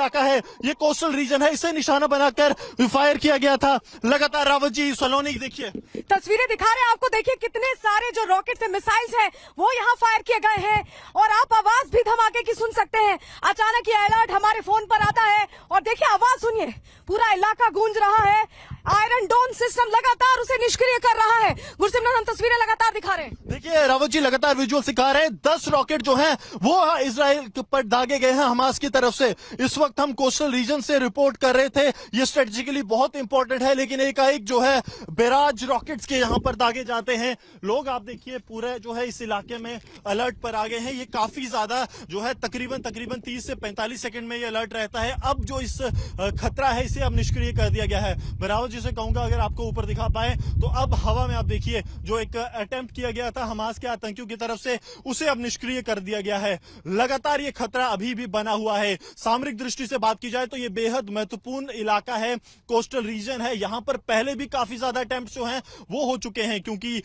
इलाका है, ये कोस्टल रीजन है, इसे निशाना बनाकर फायर किया गया था। लगातार रावत जी सलोनी देखिए तस्वीरें दिखा रहे हैं आपको, देखिए कितने सारे जो रॉकेट्स हैं, मिसाइल्स हैं, वो यहाँ फायर किए गए हैं और आप आवाज भी धमाके की सुन सकते हैं। अचानक ये अलर्ट हमारे फोन पर आता है और देखिए आवाज सुनिए, पूरा इलाका गूंज रहा है। आयरन डोम सिस्टम लगातार उसे निष्क्रिय कर रहा है। गुरसिमरन, हम तस्वीरें लगातार दिखा रहे हैं। देखिए रावत जी लगातार विजुअल दिखा रहे हैं, 10 रॉकेट जो हैं वो इजराइल पर दागे गए हैं हमास की तरफ से। इस वक्त हम कोस्टल रीजन से रिपोर्ट कर रहे थे, ये स्ट्रेटेजिकली बहुत इंपॉर्टेंट है, लेकिन एकाएक जो है बैराज रॉकेट्स के यहाँ पर दागे जाते हैं। लोग आप देखिए पूरे जो है इस इलाके में अलर्ट पर आ गए हैं। ये काफी ज्यादा जो है तकरीबन 30 से 45 सेकंड में ये अलर्ट रहता है। अब जो इस खतरा है इसे अब निष्क्रिय कर दिया गया है। रावत जी से कहूंगा अगर आपको ऊपर दिखा पाए तो अब हवा में आप देखिए जो एक अटेम्प्ट किया गया था हमास के आतंकियों की तरफ से, उसे अब निष्क्रिय कर दिया गया है। लगातार ये खतरा अभी भी बना हुआ है। सामरिक दृष्टि से बात की जाए तो ये बेहद महत्वपूर्ण इलाका है, कोस्टल रीजन है। यहां पर पहले भी काफी ज्यादा अटेम्प्ट जो हैं वो हो चुके हैं, क्योंकि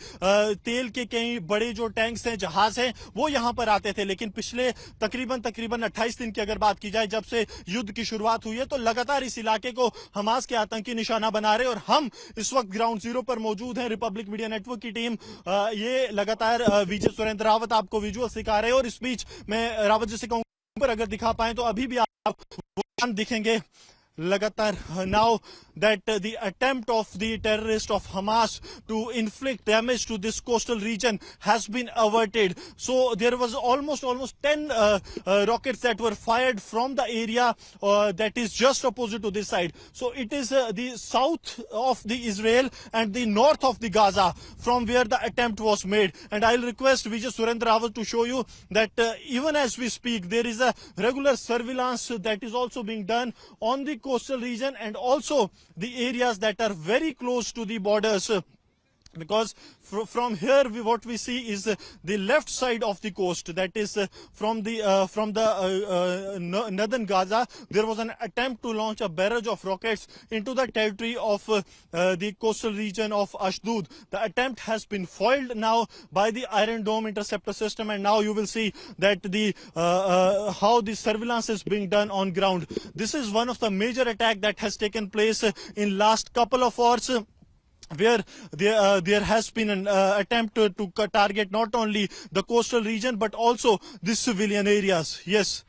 तेल के कई बड़े जो टैंक्स हैं, जहाज हैं, वो यहां पर आते थे। लेकिन पिछले तकरीबन 28 दिन की अगर बात की जाए, जब से युद्ध की शुरुआत हुई है, तो लगातार इस इलाके को हमास के आतंकी निशाना बना रहे। और हम इस वक्त ग्राउंड जीरो पर मौजूद हैं, रिपब्लिक मीडिया नेटवर्क की टीम ये लगातार विजय सुरेंद्र रावत आपको विजुअल सिखा रहे हैं। और इस बीच मैं रावत जी से कहूंगा पर अगर दिखा पाए तो अभी भी आप दिखेंगे लगातार। Now that the attempt of the terrorist of Hamas to inflict damage to this coastal region has been averted. So there was almost 10 rockets that were fired from the area that is just opposite to this side. So it is the south of the Israel and the north of the Gaza from where the attempt was made. And I'll request Vijay Surendra Rawat to show you that even as we speak, there is a regular surveillance that is also being done on the coastal region and also the areas that are very close to the borders. Because from here what we see is the left side of the coast, that is from the northern Gaza. There was an attempt to launch a barrage of rockets into the territory of the coastal region of Ashdod. The attempt has been foiled now by the Iron Dome interceptor system, and now you will see that the how the surveillance is being done on ground. This is one of the major attack that has taken place in last couple of hours, where there has been an attempt to target not only the coastal region but also the civilian areas. Yes.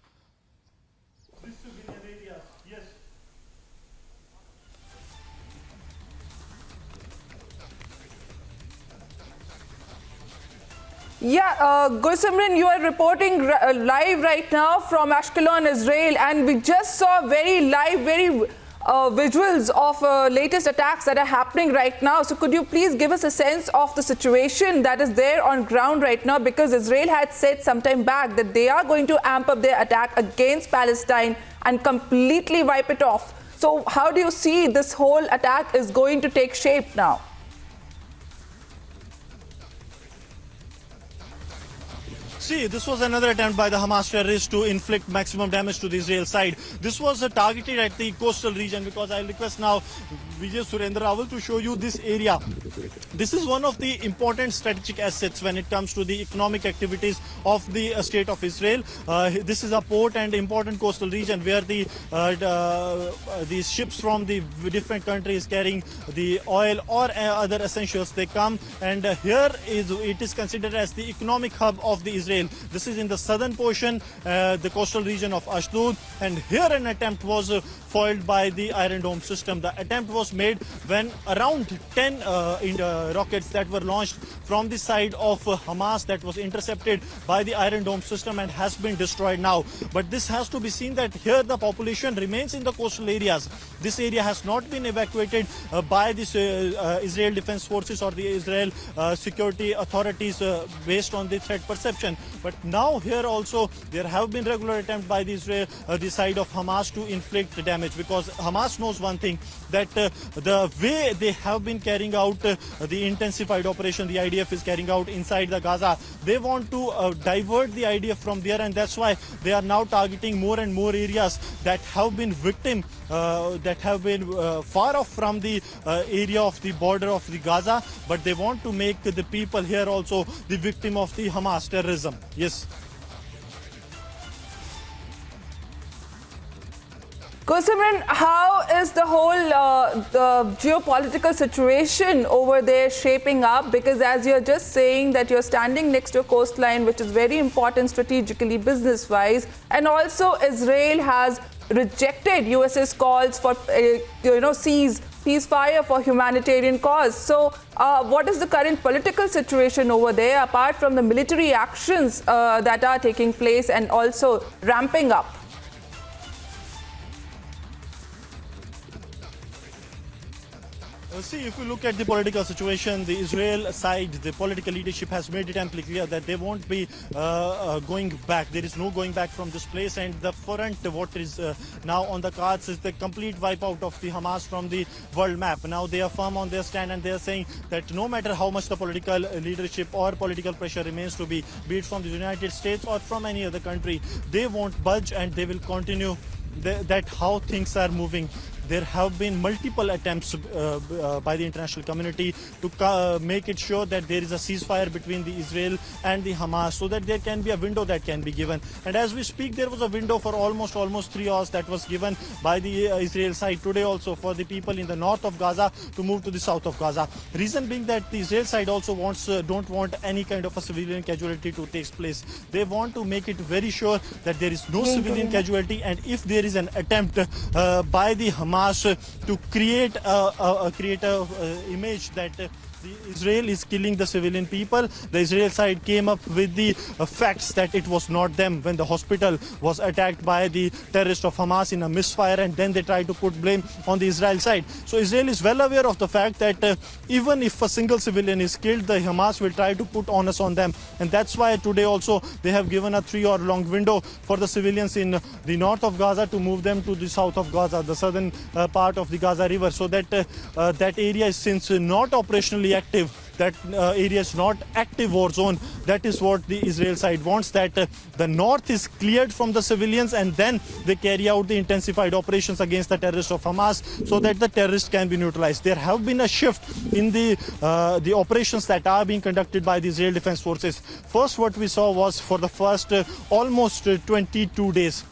Yeah, Gulsimran, you are reporting live right now from Ashkelon, Israel, and we just saw very live, very visuals of latest attacks that are happening right now. So could you please give us a sense of the situation that is there on ground right now? Because Israel had said some time back that they are going to amp up their attack against Palestine and completely wipe it off. So how do you see this whole attack is going to take shape now? See, this was another attempt by the Hamas terrorists to inflict maximum damage to the Israel side. This was targeted at the coastal region, because I'll request now Vijay Surendra Rawal to show you this area. This is one of the important strategic assets when it comes to the economic activities of the state of Israel. This is a port and important coastal region where the ships from the different countries carrying the oil or other essentials, they come, and here it is considered as the economic hub of the Israel. This is in the southern portion, the coastal region of Ashdod, and here an attempt was foiled by the Iron Dome system. The attempt was made when around 10 rockets that were launched from the side of Hamas that was intercepted by the Iron Dome system and has been destroyed now. But this has to be seen that here the population remains in the coastal areas. This area has not been evacuated by the Israel Defense Forces or the Israel security authorities based on the threat perception. But now here also there have been regular attempts by the Israel, the side of Hamas to inflict damage, because Hamas knows one thing, that the way they have been carrying out the intensified operation the IDF is carrying out inside the Gaza, they want to divert the IDF from there, and that's why they are now targeting more and more areas that have been far off from the area of the border of the Gaza, but they want to make the people here also the victim of the Hamas terrorism. Yes. Kosimran, how is the whole the geopolitical situation over there shaping up? Because as you're just saying that you're standing next to a coastline, which is very important strategically, business-wise, and also Israel has rejected US's calls for ceasefire for humanitarian cause. So, what is the current political situation over there, apart from the military actions that are taking place and also ramping up? See, if you look at the political situation, the Israel side, the political leadership has made it amply clear that they won't be going back. There is no going back from this place, and the front, what is now on the cards, is the complete wipe out of the Hamas from the world map. Now they are firm on their stand, and they are saying that no matter how much the political leadership or political pressure remains to be it from the United States or from any other country, they won't budge, and they will continue that how things are moving. There have been multiple attempts by the international community to make it sure that there is a ceasefire between the Israel and the Hamas, so that there can be a window that can be given. And as we speak, there was a window for almost 3 hours that was given by the Israel side today also for the people in the north of Gaza to move to the south of Gaza. Reason being that the Israel side also don't want any kind of a civilian casualty to take place. They want to make it very sure that there is no civilian casualty, and if there is an attempt by the Hamas to create a image that Israel is killing the civilian people, the Israel side came up with the facts that it was not them when the hospital was attacked by the terrorists of Hamas in a misfire, and then they tried to put blame on the Israel side. So Israel is well aware of the fact that even if a single civilian is killed, the Hamas will try to put onus on them, and that's why today also they have given a 3-hour long window for the civilians in the north of Gaza to move them to the south of Gaza, the southern part of the Gaza river, so that that area is since not operationally active, that area is not active war zone. That is what the Israel side wants, that the north is cleared from the civilians, and then they carry out the intensified operations against the terrorists of Hamas, so that the terrorists can be neutralized. There have been a shift in the operations that are being conducted by the Israel Defense Forces. First, what we saw was for the first almost 22 days,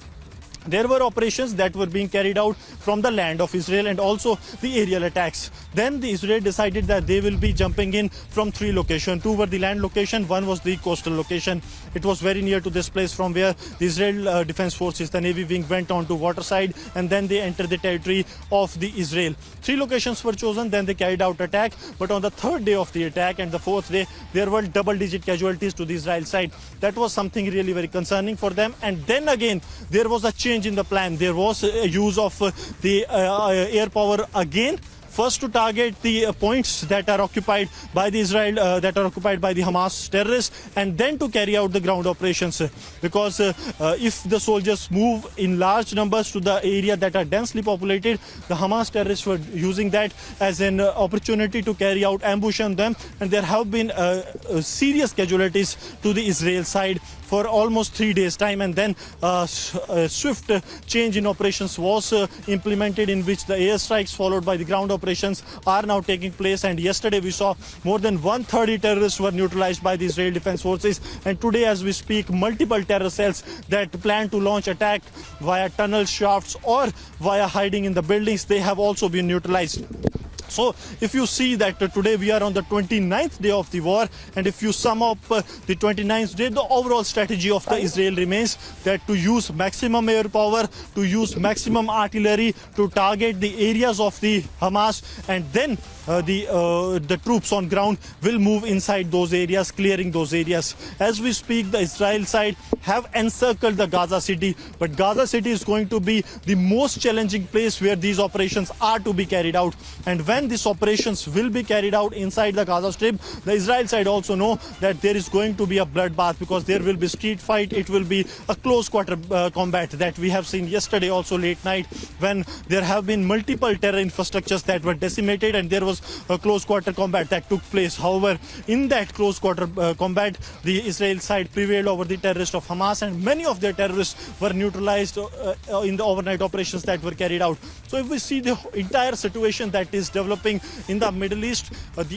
there were operations that were being carried out from the land of Israel and also the aerial attacks. Then the Israel decided that they will be jumping in from 3 locations. 2 were the land location, 1 was the coastal location. It was very near to this place from where the Israel Defense Forces, the Navy wing, went on to water side, and then they entered the territory of the Israel. 3 locations were chosen, then they carried out attack. But on the 3rd day of the attack and the 4th day, there were double-digit casualties to the Israel side. That was something really very concerning for them. And then again, there was a change in the plan. There was a use of the air power again. First to target the points that are occupied by the Israel, that are occupied by the Hamas terrorists, and then to carry out the ground operations. Because if the soldiers move in large numbers to the area that are densely populated, the Hamas terrorists were using that as an opportunity to carry out ambush on them, and there have been serious casualties to the Israel side for almost 3 days' time, and then a swift change in operations was implemented, in which the airstrikes followed by the ground operations are now taking place. And yesterday we saw more than 130 terrorists were neutralized by the Israel Defense Forces, and today as we speak, multiple terror cells that plan to launch attack via tunnel shafts or via hiding in the buildings, they have also been neutralized. So if you see that today we are on the 29th day of the war, and if you sum up the 29th day, the overall strategy of the Israel remains that to use maximum air power, to use maximum artillery to target the areas of the Hamas, and then the troops on ground will move inside those areas, clearing those areas. As we speak, the Israel side have encircled the Gaza city, but Gaza city is going to be the most challenging place where these operations are to be carried out. And when these operations will be carried out inside the Gaza Strip, the Israel side also know that there is going to be a bloodbath, because there will be street fight. It will be a close quarter combat that we have seen yesterday also late night, when there have been multiple terror infrastructures that were decimated, and there was was a close quarter combat that took place. However, in that close quarter combat, the Israel side prevailed over the terrorists of Hamas, and many of their terrorists were neutralized in the overnight operations that were carried out. So if we see the entire situation that is developing in the Middle East,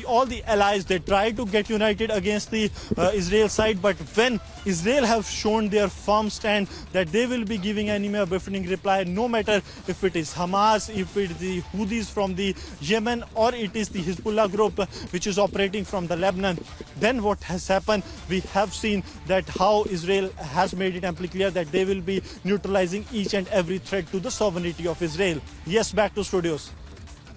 all the allies, they try to get united against the Israel side, but when Israel have shown their firm stand that they will be giving enemy a befitting reply, no matter if it is Hamas, if it is the Houthis from the Yemen, or it is the Hezbollah group which is operating from the Lebanon, then what has happened, we have seen that how Israel has made it amply clear that they will be neutralizing each and every threat to the sovereignty of Israel. Yes, back to studios.